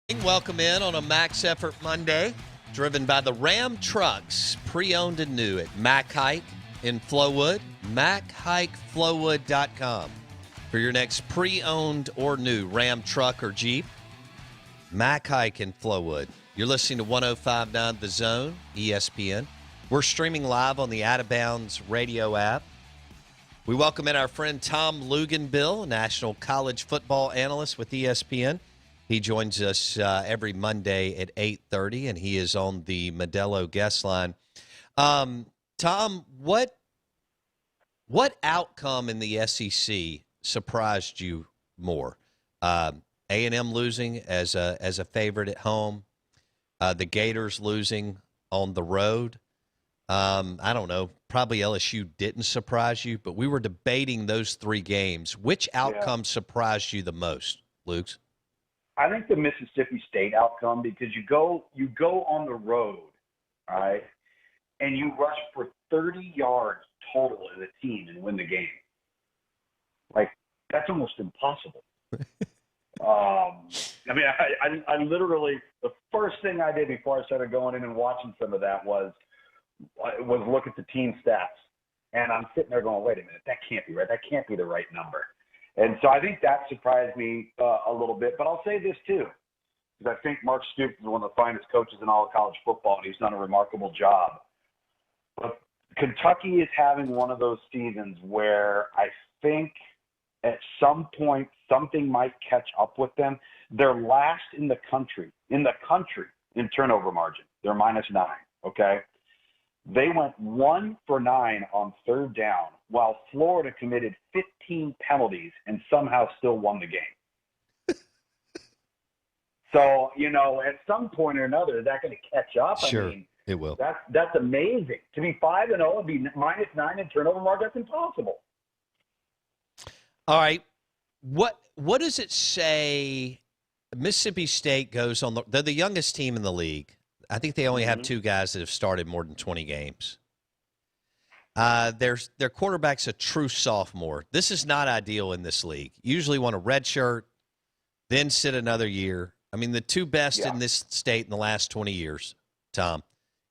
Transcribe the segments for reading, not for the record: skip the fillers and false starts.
Welcome in on a Max Effort Monday, driven by the Ram trucks, pre-owned and new at Mac Hike in Flowood, MacHikeFlowwood.com. For your next pre-owned or new Ram truck or Jeep, Mac Hike in Flowood. You're listening to 105.9 The Zone, ESPN. We're streaming live on the Out of Bounds radio app. We welcome in our friend Tom Luginbill, national college football analyst with ESPN. He joins us every Monday at 8:30, and he is on the Modelo guest line. Tom, what outcome in the SEC surprised you more? A&M losing as a favorite at home, the Gators losing on the road. I don't know. Probably LSU didn't surprise you, but we were debating those three games. Which outcome surprised you the most, Luke? I think the Mississippi State outcome, because you go on the road, all right, and you rush for 30 yards total as a team and win the game. Like, that's almost impossible. I literally, the first thing I did before I started going in and watching some of that was look at the team stats. And I'm sitting there going, wait a minute, that can't be right. That can't be the right number. And so I think that surprised me a little bit. But I'll say this, too, because I think Mark Stoops is one of the finest coaches in all of college football, and he's done a remarkable job. But Kentucky is having one of those seasons where I think at some point something might catch up with them. They're last in the country in turnover margin. They're -9, okay? They went 1 for 9 on third down, while Florida committed 15 penalties and somehow still won the game. So, at some point or another, is that going to catch up? Sure, it will. That's amazing. To be 5-0 and be -9 in turnover margin, that's impossible. All right. What does it say? Mississippi State goes on they're the youngest team in the league. I think they only have two guys that have started more than 20 games. Their quarterback's a true sophomore. This is not ideal in this league. Usually want a red shirt, then sit another year. I mean, the two best in this state in the last 20 years, Tom,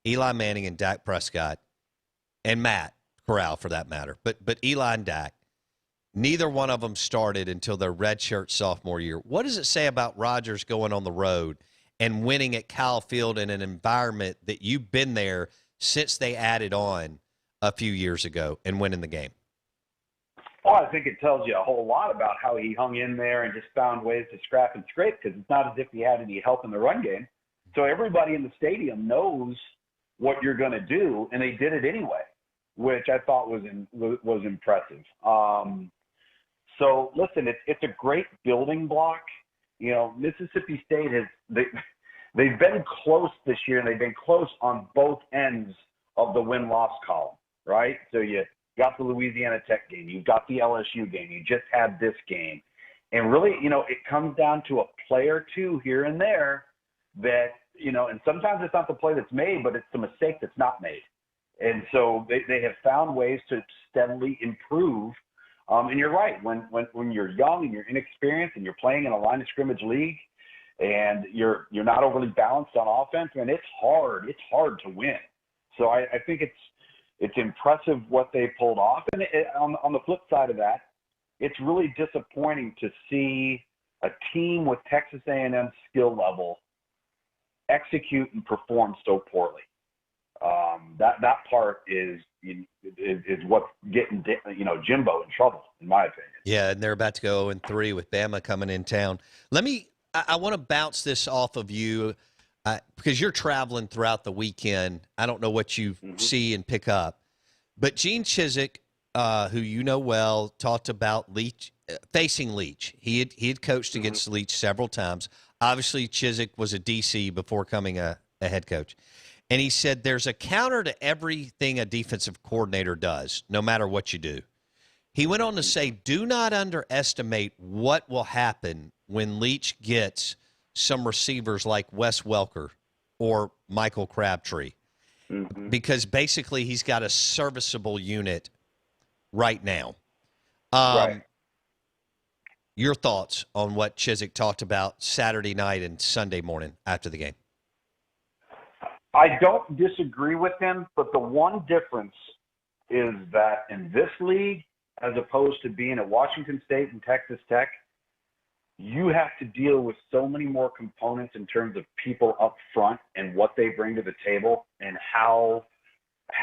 Eli Manning and Dak Prescott, and Matt Corral for that matter. But Eli and Dak, neither one of them started until their red shirt sophomore year. What does it say about Rodgers going on the road and winning at Kyle Field in an environment that you've been there since they added on a few years ago and winning the game? Well, I think it tells you a whole lot about how he hung in there and just found ways to scrap and scrape, because it's not as if he had any help in the run game. So everybody in the stadium knows what you're going to do, and they did it anyway, which I thought was impressive. So listen, it's a great building block. Mississippi State they've been close this year, and they've been close on both ends of the win-loss column, right? So you got the Louisiana Tech game, you've got the LSU game, you just had this game. And really, it comes down to a play or two here and there that, and sometimes it's not the play that's made, but it's the mistake that's not made. And so they have found ways to steadily improve. And you're right, when you're young and you're inexperienced and you're playing in a line of scrimmage league and you're not overly balanced on offense, and it's hard to win. So I think it's impressive what they pulled off. And on the flip side of that, it's really disappointing to see a team with Texas A&M's skill level execute and perform so poorly. That part is what's getting Jimbo in trouble, in my opinion. Yeah, and they're about to go 0-3 with Bama coming in town. I want to bounce this off of you because you're traveling throughout the weekend. I don't know what you see and pick up, but Gene Chizik, who you know well, talked about Leach facing Leach. He had coached against Leach several times. Obviously, Chizik was a DC before becoming a head coach. And he said there's a counter to everything a defensive coordinator does, no matter what you do. He went on to say, do not underestimate what will happen when Leach gets some receivers like Wes Welker or Michael Crabtree, because basically he's got a serviceable unit right now. Right. Your thoughts on what Chiswick talked about Saturday night and Sunday morning after the game? I don't disagree with him, but the one difference is that in this league, as opposed to being at Washington State and Texas Tech, you have to deal with so many more components in terms of people up front and what they bring to the table and how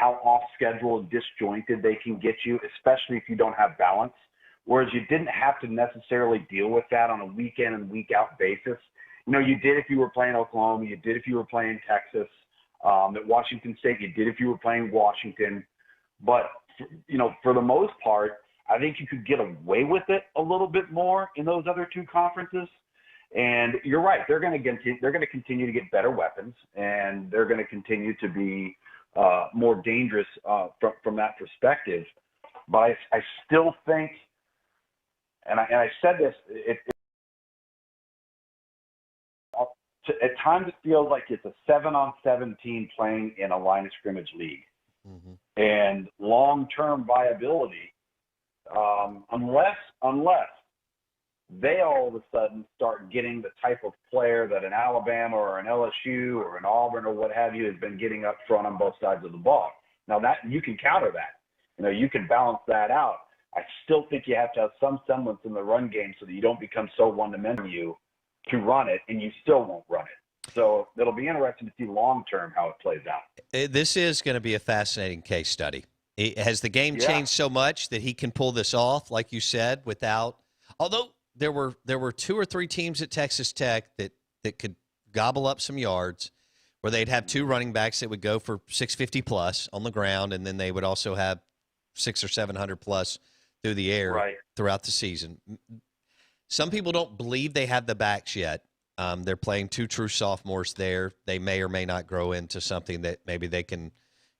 off schedule and disjointed they can get you, especially if you don't have balance. Whereas you didn't have to necessarily deal with that on a week in and week out basis. You know, you did if you were playing Oklahoma, you did if you were playing Texas. At Washington State, you did if you were playing Washington. But, you know, for the most part, I think you could get away with it a little bit more in those other two conferences. And you're right, they're going to continue to get better weapons, and they're going to continue to be more dangerous from that perspective. But I still think, and I said this, at times it feels like it's a 7-on-7 team playing in a line of scrimmage league. Mm-hmm. And long-term viability, unless they all of a sudden start getting the type of player that an Alabama or an LSU or an Auburn or what have you has been getting up front on both sides of the ball. Now that you can counter that. You know, you can balance that out. I still think you have to have some semblance in the run game so that you don't become so one-dimensional to run it, and you still won't run it. So it'll be interesting to see long-term how it plays out. This is going to be a fascinating case study. Has the game changed so much that he can pull this off, like you said, without – although there were 2 or 3 teams at Texas Tech that could gobble up some yards, where they'd have 2 running backs that would go for 650-plus on the ground, and then they would also have 600 or 700-plus through the air throughout the season. Some people don't believe they have the backs yet. They're playing 2 true sophomores there. They may or may not grow into something that maybe they can,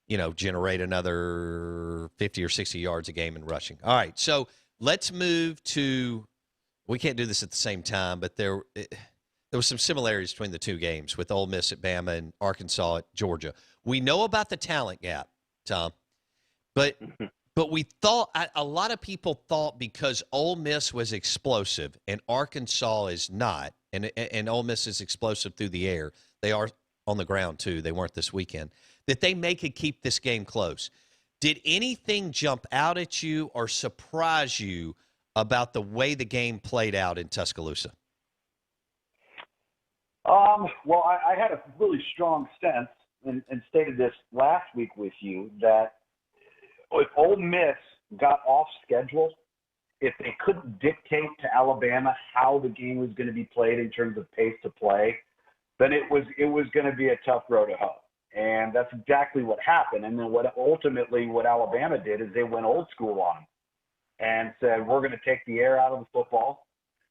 you know, generate another 50 or 60 yards a game in rushing. All right, so let's move to – we can't do this at the same time, but there was some similarities between the 2 games with Ole Miss at Bama and Arkansas at Georgia. We know about the talent gap, Tom, but we thought – a lot of people thought because Ole Miss was explosive and Arkansas is not, and Ole Miss is explosive through the air. They are on the ground too. They weren't this weekend. That they could keep this game close. Did anything jump out at you or surprise you about the way the game played out in Tuscaloosa? Well, I had a really strong sense and stated this last week with you that if Ole Miss got off schedule, if they couldn't dictate to Alabama how the game was going to be played in terms of pace to play, then it was going to be a tough road to hoe. And that's exactly what happened. And then what Alabama did is they went old school on them and said, we're going to take the air out of the football,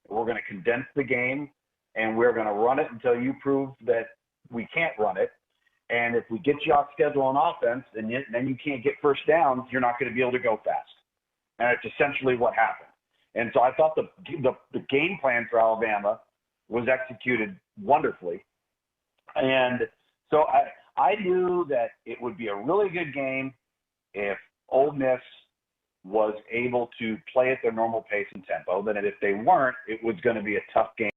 we're going to condense the game, and we're going to run it until you prove that we can't run it. And if we get you off schedule on offense, and then you can't get first downs, you're not going to be able to go fast. And it's essentially what happened. And so I thought the game plan for Alabama was executed wonderfully. And so I knew that it would be a really good game if Ole Miss was able to play at their normal pace and tempo. Then if they weren't, it was going to be a tough game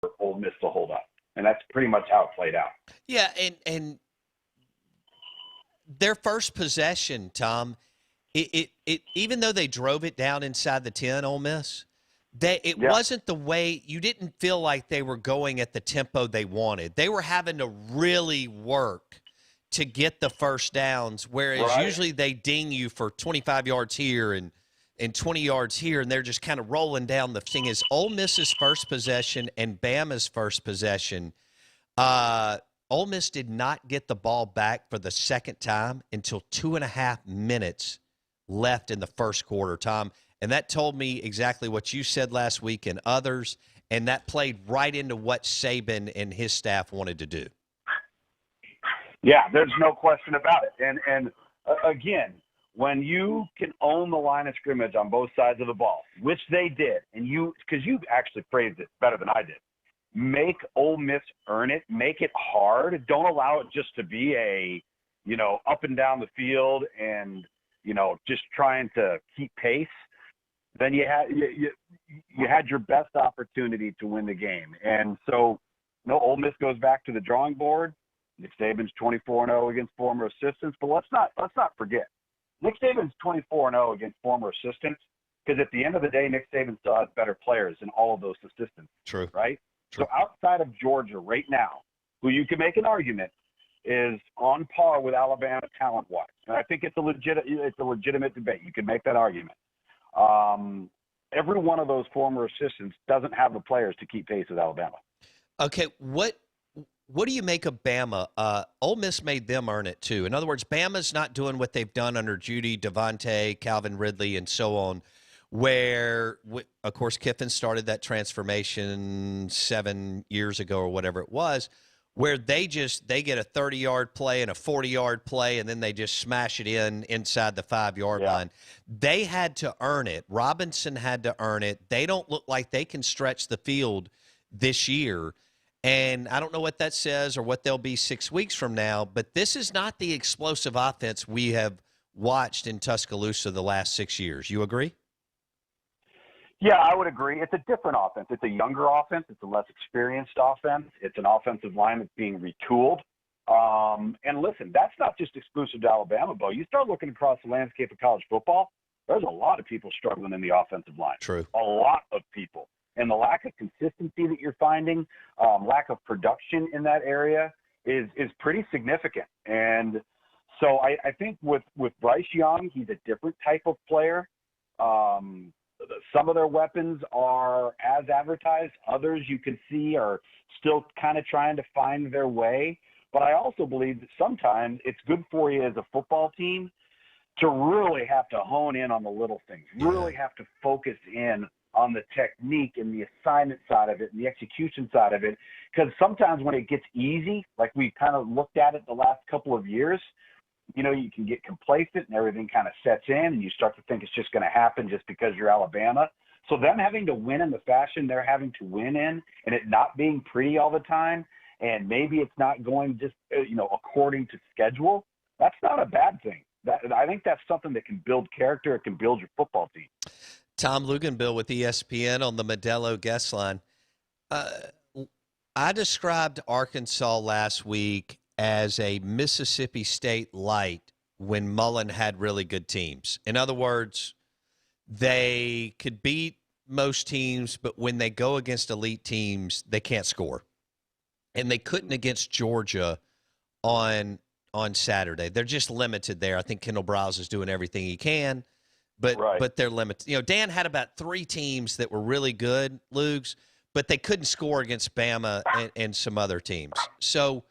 for Ole Miss to hold up. And that's pretty much how it played out. Yeah, and their first possession, Tom, it even though they drove it down inside the 10, Ole Miss, it wasn't the way – you didn't feel like they were going at the tempo they wanted. They were having to really work to get the first downs, whereas usually they ding you for 25 yards here and 20 yards here, and they're just kind of rolling down. The thing is, Ole Miss's first possession and Bama's first possession, Ole Miss did not get the ball back for the second time until 2.5 minutes left in the first quarter, Tom. And that told me exactly what you said last week and others, and that played right into what Saban and his staff wanted to do. Yeah, there's no question about it. And again, when you can own the line of scrimmage on both sides of the ball, which they did, and because you actually phrased it better than I did, make Ole Miss earn it, make it hard. Don't allow it just to be up and down the field and, just trying to keep pace. then you had your best opportunity to win the game. And so, Ole Miss goes back to the drawing board. Nick Saban's 24-0 against former assistants, but let's not forget, Nick Saban's 24-0 against former assistants because at the end of the day, Nick Saban still has better players than all of those assistants. True. Right? True. So outside of Georgia right now, who you can make an argument is on par with Alabama talent-wise, and I think it's a legitimate debate. You can make that argument. Every one of those former assistants doesn't have the players to keep pace with Alabama. Okay, what do you make of Bama? Ole Miss made them earn it too. In other words, Bama's not doing what they've done under Judy, Devontae, Calvin Ridley, and so on, where, of course, Kiffin started that transformation 7 years ago or whatever it was, where they get a 30-yard play and a 40-yard play, and then they just smash it inside the 5-yard line. They had to earn it. Robinson had to earn it. They don't look like they can stretch the field this year. And I don't know what that says or what they'll be 6 weeks from now, but this is not the explosive offense we have watched in Tuscaloosa the last 6 years. You agree? Yeah, I would agree. It's a different offense. It's a younger offense. It's a less experienced offense. It's an offensive line that's being retooled. And listen, that's not just exclusive to Alabama, Bo. You start looking across the landscape of college football, there's a lot of people struggling in the offensive line. True. A lot of people. And the lack of consistency that you're finding, lack of production in that area is pretty significant. And so I think with Bryce Young, he's a different type of player. Some of their weapons are as advertised. Others you can see are still kind of trying to find their way. But I also believe that sometimes it's good for you as a football team to really have to hone in on the little things, really have to focus in on the technique and the assignment side of it and the execution side of it. Because sometimes when it gets easy, like we kind of looked at it the last couple of years, you can get complacent and everything kind of sets in and you start to think it's just going to happen just because you're Alabama. So them having to win in the fashion they're having to win in and it not being pretty all the time and maybe it's not going just, according to schedule, that's not a bad thing. I think that's something that can build character. It can build your football team. Tom Luginbill with ESPN on the Modelo guest line. I described Arkansas last week as a Mississippi State light when Mullen had really good teams. In other words, they could beat most teams, but when they go against elite teams, they can't score. And they couldn't against Georgia on Saturday. They're just limited there. I think Kendall Browse is doing everything he can, but they're limited. Dan had about 3 teams that were really good, Lugs, but they couldn't score against Bama and some other teams. So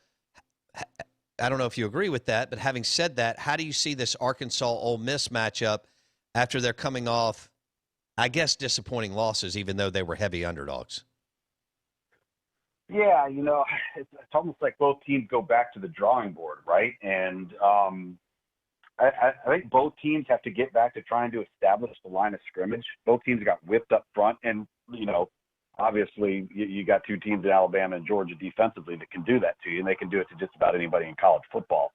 I don't know if you agree with that, but having said that, how do you see this Arkansas-Ole Miss matchup after they're coming off, I guess, disappointing losses, even though they were heavy underdogs? Yeah, it's almost like both teams go back to the drawing board, right? And I think both teams have to get back to trying to establish the line of scrimmage. Both teams got whipped up front, and, obviously you got 2 teams in Alabama and Georgia defensively that can do that to you, and they can do it to just about anybody in college football.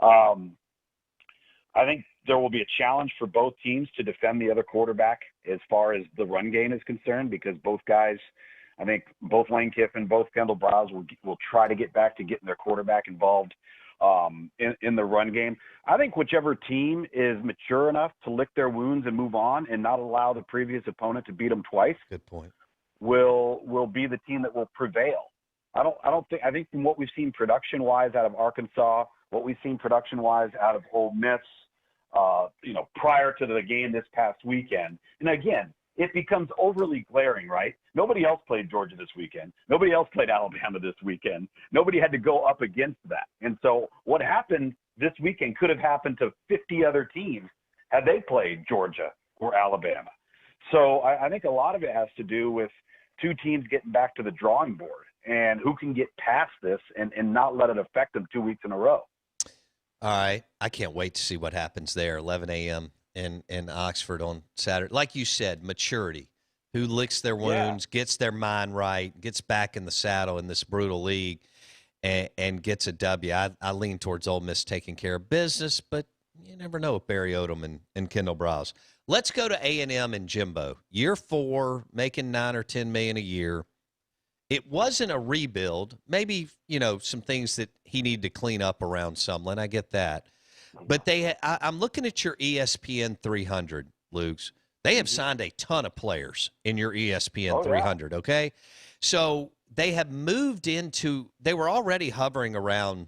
I think there will be a challenge for both teams to defend the other quarterback as far as the run game is concerned, because both guys, I think both Lane Kiffin, both Kendall Browse will try to get back to getting their quarterback involved in the run game. I think whichever team is mature enough to lick their wounds and move on and not allow the previous opponent to beat them twice. Good point. Will be the team that will prevail. I think from what we've seen production-wise out of Arkansas, what we've seen production-wise out of Ole Miss, prior to the game this past weekend. And again, it becomes overly glaring, right? Nobody else played Georgia this weekend. Nobody else played Alabama this weekend. Nobody had to go up against that. And so what happened this weekend could have happened to 50 other teams had they played Georgia or Alabama. So I think a lot of it has to do with 2 teams getting back to the drawing board and who can get past this and not let it affect them 2 weeks in a row. All right. I can't wait to see what happens there, 11 a.m. in Oxford on Saturday. Like you said, maturity. Who licks their wounds, gets their mind right, gets back in the saddle in this brutal league, and gets a W. I lean towards Ole Miss taking care of business, but you never know with Barry Odom and Kendall Browse. let's go to A&M and Jimbo. Year 4, making $9 or $10 million a year. It wasn't a rebuild. Maybe, some things that he needed to clean up around Sumlin. I get that. But I'm looking at your ESPN 300, Luke's. They have signed a ton of players in your ESPN 300, okay? So they have moved they were already hovering around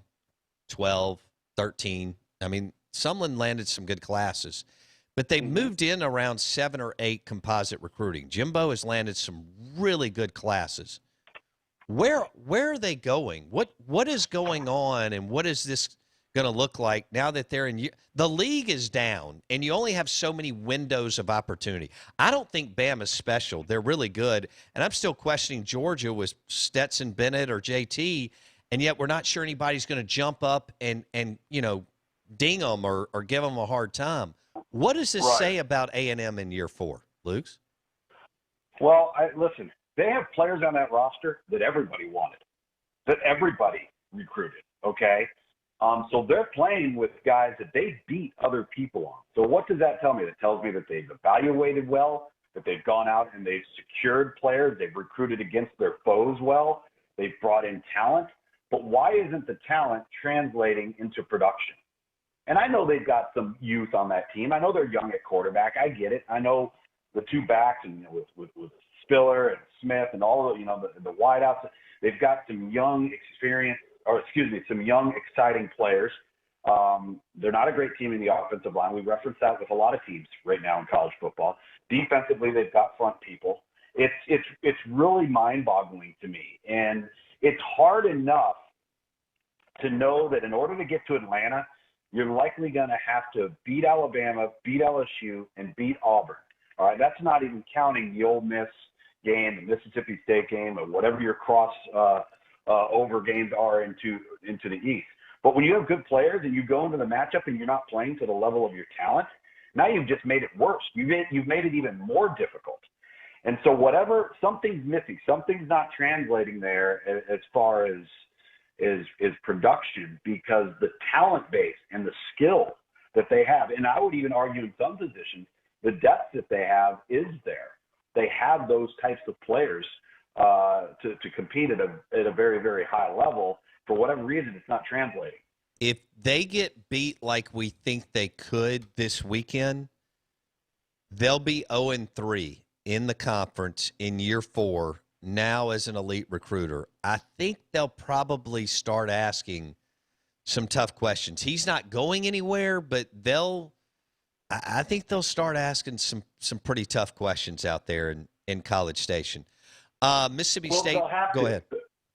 12, 13. I mean, Sumlin landed some good classes. But they moved in around 7 or 8 composite recruiting. Jimbo has landed some really good classes. Where are they going? What is going on, and what is this going to look like now that they're in the league is down, and you only have so many windows of opportunity? I don't think Bama's special. They're really good, and I'm still questioning Georgia with Stetson Bennett or JT, and yet we're not sure anybody's going to jump up and ding them or give them a hard time. What does this say about A&M in year 4, Luke's? Well, listen, they have players on that roster that everybody wanted, that everybody recruited, okay? So they're playing with guys that they beat other people on. So what does that tell me? That tells me that they've evaluated well, that they've gone out and they've secured players, they've recruited against their foes well, they've brought in talent. But why isn't the talent translating into production? And I know they've got some youth on that team. I know they're young at quarterback. I get it. I know the 2 backs and with Spiller and Smith and all of the wideouts. They've got some young some young exciting players. They're not a great team in the offensive line. We reference that with a lot of teams right now in college football. Defensively, they've got front people. It's really mind-boggling to me, and it's hard enough to know that in order to get to Atlanta, you're likely going to have to beat Alabama, beat LSU, and beat Auburn. All right, that's not even counting the Ole Miss game, the Mississippi State game, or whatever your over games are into the East. But when you have good players and you go into the matchup and you're not playing to the level of your talent, now you've just made it worse. You've made it even more difficult. And so something's missing, something's not translating there as far as production, because the talent base and the skill that they have, and I would even argue in some positions, the depth that they have is there. They have those types of players to compete at a very, very high level. For whatever reason, it's not translating. If they get beat like we think they could this weekend, they'll be 0-3 in the conference in year 4 now as an elite recruiter. I think they'll probably start asking some tough questions. He's not going anywhere, but I think they'll start asking some pretty tough questions out there in College Station. Mississippi State, go ahead.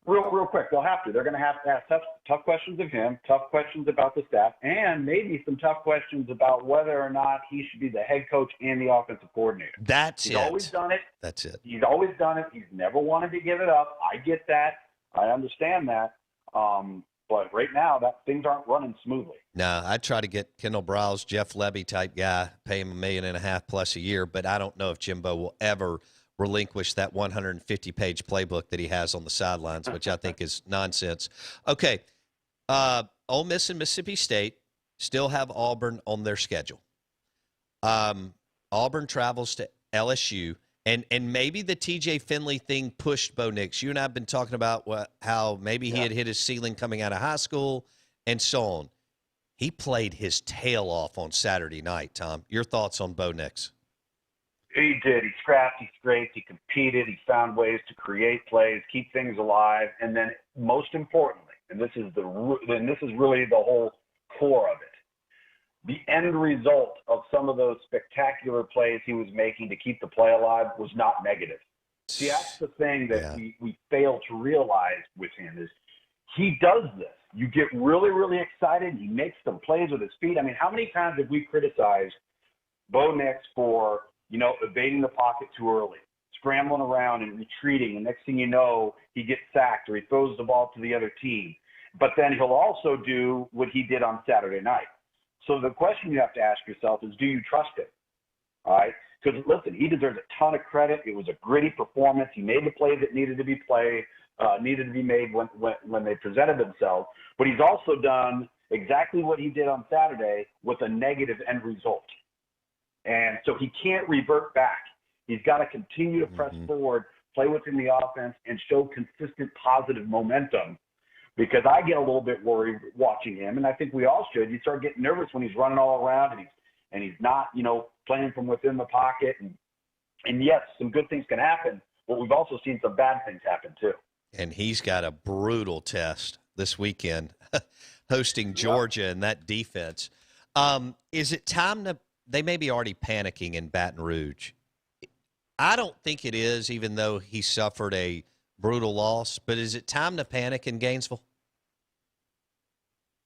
Real quick, they'll have to. They're going to have to ask tough questions of him, tough questions about the staff, and maybe some tough questions about whether or not he should be the head coach and the offensive coordinator. He's always done it. That's it. He's always done it. He's never wanted to give it up. I get that. I understand that. But right now, things aren't running smoothly. No, I try to get Kendall Browse, Jeff Levy type guy, pay him $1.5 million plus a year, but I don't know if Jimbo will ever relinquish that 150-page playbook that he has on the sidelines, which I think is nonsense. Okay, Ole Miss and Mississippi State still have Auburn on their schedule. Auburn travels to LSU, and maybe the TJ Finley thing pushed Bo Nix. You and I have been talking about how maybe he had hit his ceiling coming out of high school and so on. He played his tail off on Saturday night, Tom. Your thoughts on Bo Nix? He did. He scrapped, he scraped, he competed, he found ways to create plays, keep things alive, and then most importantly, and this is really the whole core of it, the end result of some of those spectacular plays he was making to keep the play alive was not negative. See, that's the thing that we fail to realize with him is he does this. You get really, really excited. He makes some plays with his feet. I mean, how many times have we criticized Bo Nix for evading the pocket too early, scrambling around and retreating, and next thing you know, he gets sacked or he throws the ball to the other team. But then he'll also do what he did on Saturday night. So the question you have to ask yourself is, do you trust him? All right? Because, listen, he deserves a ton of credit. It was a gritty performance. He made the plays that needed to be made when they presented themselves. But he's also done exactly what he did on Saturday with a negative end result. And so he can't revert back. He's got to continue to press forward, play within the offense, and show consistent positive momentum. Because I get a little bit worried watching him, and I think we all should. You start getting nervous when he's running all around and he's not, playing from within the pocket. And yes, some good things can happen, but we've also seen some bad things happen too. And he's got a brutal test this weekend, hosting Georgia and that defense. Is it time to – they may be already panicking in Baton Rouge. I don't think it is, even though he suffered a brutal loss. But is it time to panic in Gainesville?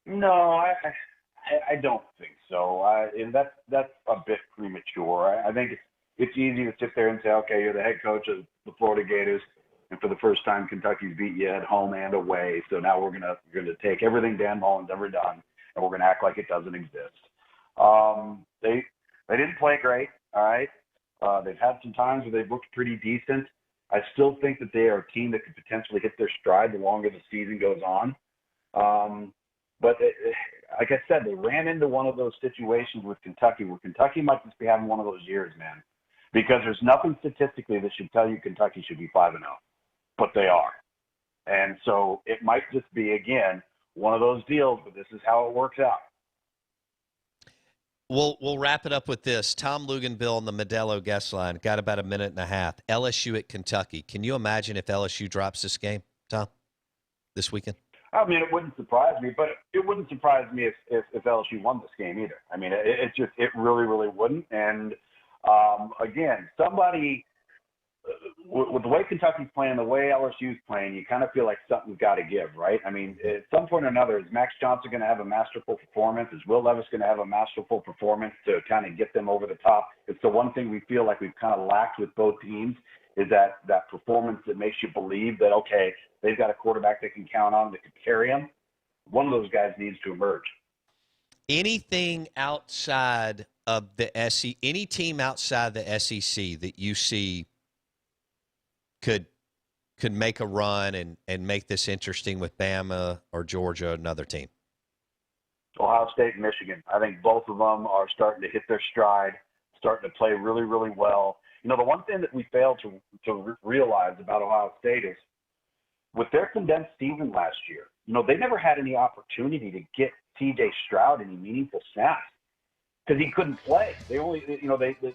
No, I don't think so. And that's a bit premature. I think it's easy to sit there and say, okay, you're the head coach of the Florida Gators, and for the first time, Kentucky's beat you at home and away. So now we're gonna take everything Dan Mullen's ever done, and we're gonna act like it doesn't exist. They didn't play great. All right. They've had some times where they've looked pretty decent. I still think that they are a team that could potentially hit their stride the longer the season goes on. But like I said, they ran into one of those situations with Kentucky where Kentucky might just be having one of those years, man, because there's nothing statistically that should tell you Kentucky should be 5-0, but they are. And so it might just be, again, one of those deals, but this is how it works out. We'll wrap it up with this. Tom Luginbill on the Modelo guest line. Got about a minute and a half. LSU at Kentucky. Can you imagine if LSU drops this game, Tom, this weekend? I mean, it wouldn't surprise me, but it wouldn't surprise me if LSU won this game either. I mean, it really, really wouldn't. And again, somebody with the way Kentucky's playing, the way LSU's playing, you kind of feel like something's got to give, right? I mean, at some point or another, is Max Johnson going to have a masterful performance? Is Will Levis going to have a masterful performance to kind of get them over the top? It's the one thing we feel like we've kind of lacked with both teams is that performance that makes you believe that, okay, they've got a quarterback they can count on that can carry them. One of those guys needs to emerge. Anything outside of the SEC, any team outside the SEC that you see could make a run and make this interesting with Bama or Georgia, another team? Ohio State and Michigan. I think both of them are starting to hit their stride, starting to play really, really well. The one thing that we failed to realize about Ohio State is with their condensed season last year, they never had any opportunity to get C.J. Stroud any meaningful snaps because he couldn't play. They only,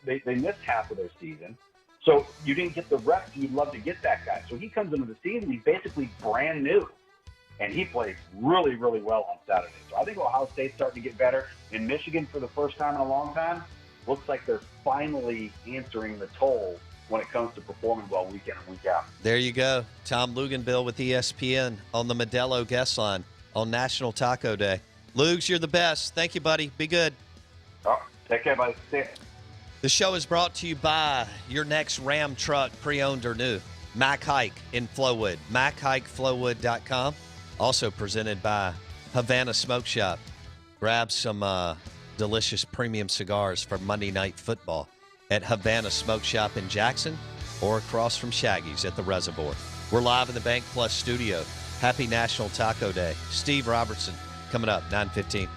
they missed half of their season. So you didn't get the reps you'd love to get that guy. So he comes into the season, he's basically brand new. And he played really, really well on Saturday. So I think Ohio State's starting to get better. In Michigan, for the first time in a long time, looks like they're finally answering the toll when it comes to performing well week in and week out. There you go. Tom Luginbill with ESPN on the Modelo guest line on National Taco Day. Lugs, you're the best. Thank you, buddy. Be good. Oh, take care, buddy. See ya. The show is brought to you by your next Ram truck, pre-owned or new. Mac Hike in Flowood. MacHikeFlowwood.com. Also presented by Havana Smoke Shop. Grab some delicious premium cigars for Monday Night Football at Havana Smoke Shop in Jackson or across from Shaggy's at the Reservoir. We're live in the Bank Plus studio. Happy National Taco Day. Steve Robertson coming up, 9:15.